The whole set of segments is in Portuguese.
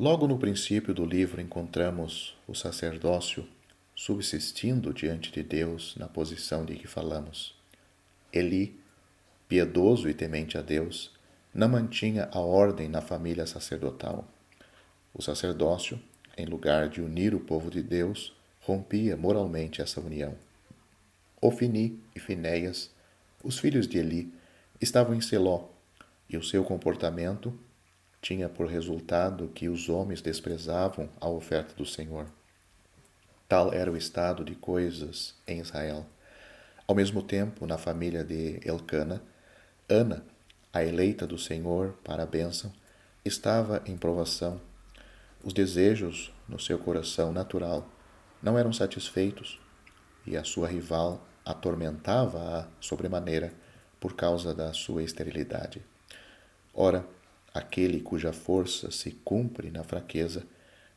Logo no princípio do livro encontramos o sacerdócio subsistindo diante de Deus na posição de que falamos. Eli, piedoso e temente a Deus, não mantinha a ordem na família sacerdotal. O sacerdócio, em lugar de unir o povo de Deus, rompia moralmente essa união. Ofni e Finéias, os filhos de Eli, estavam em Seló, e o seu comportamento tinha por resultado que os homens desprezavam a oferta do Senhor. Tal era o estado de coisas em Israel. Ao mesmo tempo, na família de Elcana, Ana, a eleita do Senhor para a bênção, estava em provação. Os desejos no seu coração natural não eram satisfeitos e a sua rival atormentava-a sobremaneira por causa da sua esterilidade. Ora, aquele cuja força se cumpre na fraqueza,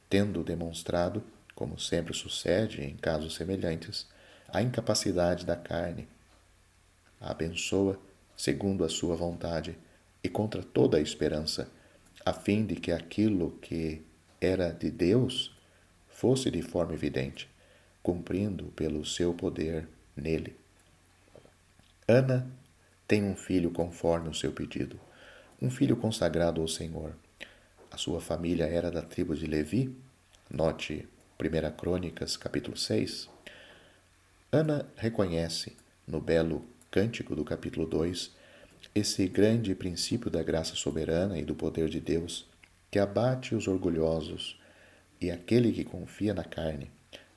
tendo demonstrado, como sempre sucede em casos semelhantes, a incapacidade da carne, a abençoa segundo a sua vontade e contra toda a esperança, a fim de que aquilo que era de Deus fosse de forma evidente, cumprindo pelo seu poder nele. Ana tem um filho conforme o seu pedido, um filho consagrado ao Senhor. A sua família era da tribo de Levi, note 1 Crônicas, capítulo 6. Ana reconhece, no belo cântico do capítulo 2, esse grande princípio da graça soberana e do poder de Deus, que abate os orgulhosos e aquele que confia na carne,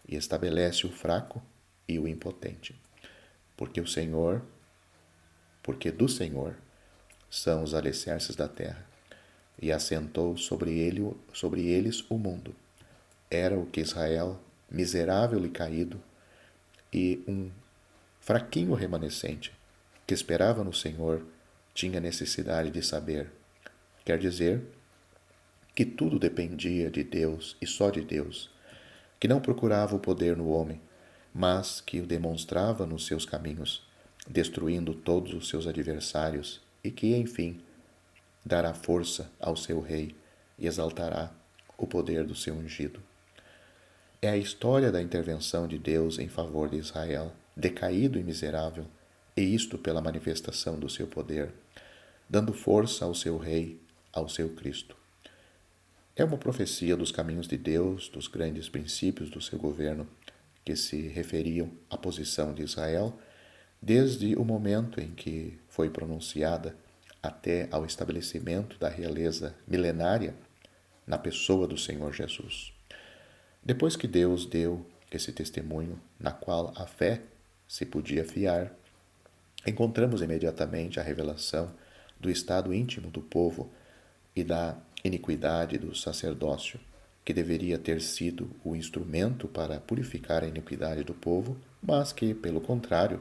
e estabelece o fraco e o impotente. Porque do Senhor são os alicerces da terra, e assentou sobre eles o mundo. Era o que Israel, miserável e caído, e um fraquinho remanescente, que esperava no Senhor, tinha necessidade de saber. Quer dizer, que tudo dependia de Deus e só de Deus, que não procurava o poder no homem, mas que o demonstrava nos seus caminhos, destruindo todos os seus adversários, e que, enfim, dará força ao seu rei e exaltará o poder do seu ungido. É a história da intervenção de Deus em favor de Israel, decaído e miserável, e isto pela manifestação do seu poder, dando força ao seu rei, ao seu Cristo. É uma profecia dos caminhos de Deus, dos grandes princípios do seu governo, que se referiam à posição de Israel, desde o momento em que foi pronunciada até ao estabelecimento da realeza milenária na pessoa do Senhor Jesus. Depois que Deus deu esse testemunho, na qual a fé se podia fiar, encontramos imediatamente a revelação do estado íntimo do povo e da iniquidade do sacerdócio, que deveria ter sido o instrumento para purificar a iniquidade do povo, mas que, pelo contrário,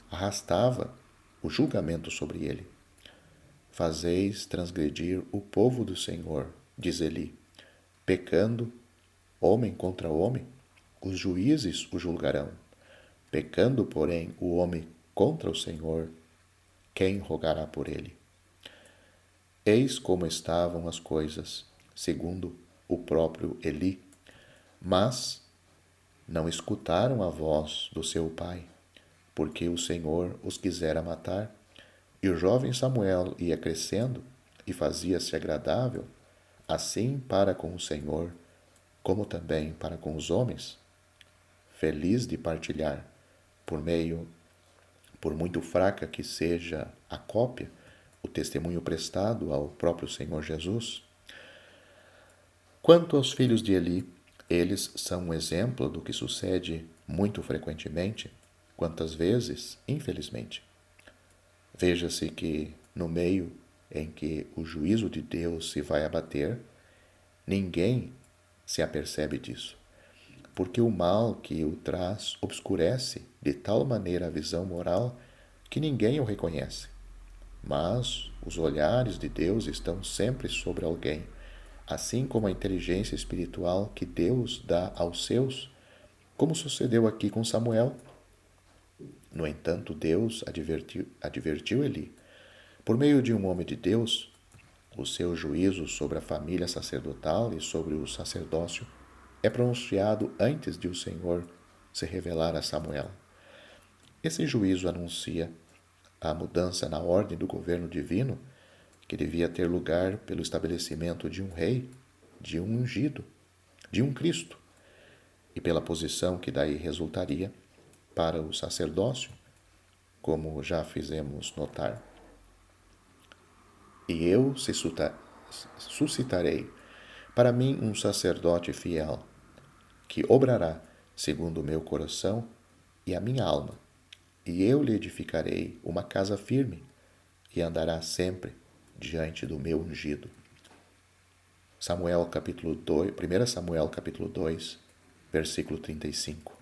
arrastava o julgamento sobre ele. Fazeis transgredir o povo do Senhor, diz Eli, pecando homem contra homem, os juízes o julgarão. Pecando, porém, o homem contra o Senhor, quem rogará por ele? Eis como estavam as coisas, segundo o próprio Eli, mas não escutaram a voz do seu pai, porque o Senhor os quisera matar. E o jovem Samuel ia crescendo e fazia-se agradável, assim para com o Senhor, como também para com os homens, feliz de partilhar, por muito fraca que seja a cópia, o testemunho prestado ao próprio Senhor Jesus. Quanto aos filhos de Eli, eles são um exemplo do que sucede muito frequentemente, quantas vezes, infelizmente. Veja-se que, no meio em que o juízo de Deus se vai abater, ninguém se apercebe disso, porque o mal que o traz obscurece de tal maneira a visão moral que ninguém o reconhece. Mas os olhares de Deus estão sempre sobre alguém, assim como a inteligência espiritual que Deus dá aos seus, como sucedeu aqui com Samuel. No entanto, Deus advertiu Eli, por meio de um homem de Deus, O seu juízo sobre a família sacerdotal e sobre o sacerdócio é pronunciado antes de o Senhor se revelar a Samuel. Esse juízo anuncia a mudança na ordem do governo divino, que devia ter lugar pelo estabelecimento de um rei, de um ungido, de um Cristo, e pela posição que daí resultaria para o sacerdócio, como já fizemos notar. E eu suscitarei para mim um sacerdote fiel, que obrará segundo o meu coração e a minha alma, e eu lhe edificarei uma casa firme, e andará sempre diante do meu ungido. Samuel capítulo 2, 1 Samuel capítulo 2, versículo 35.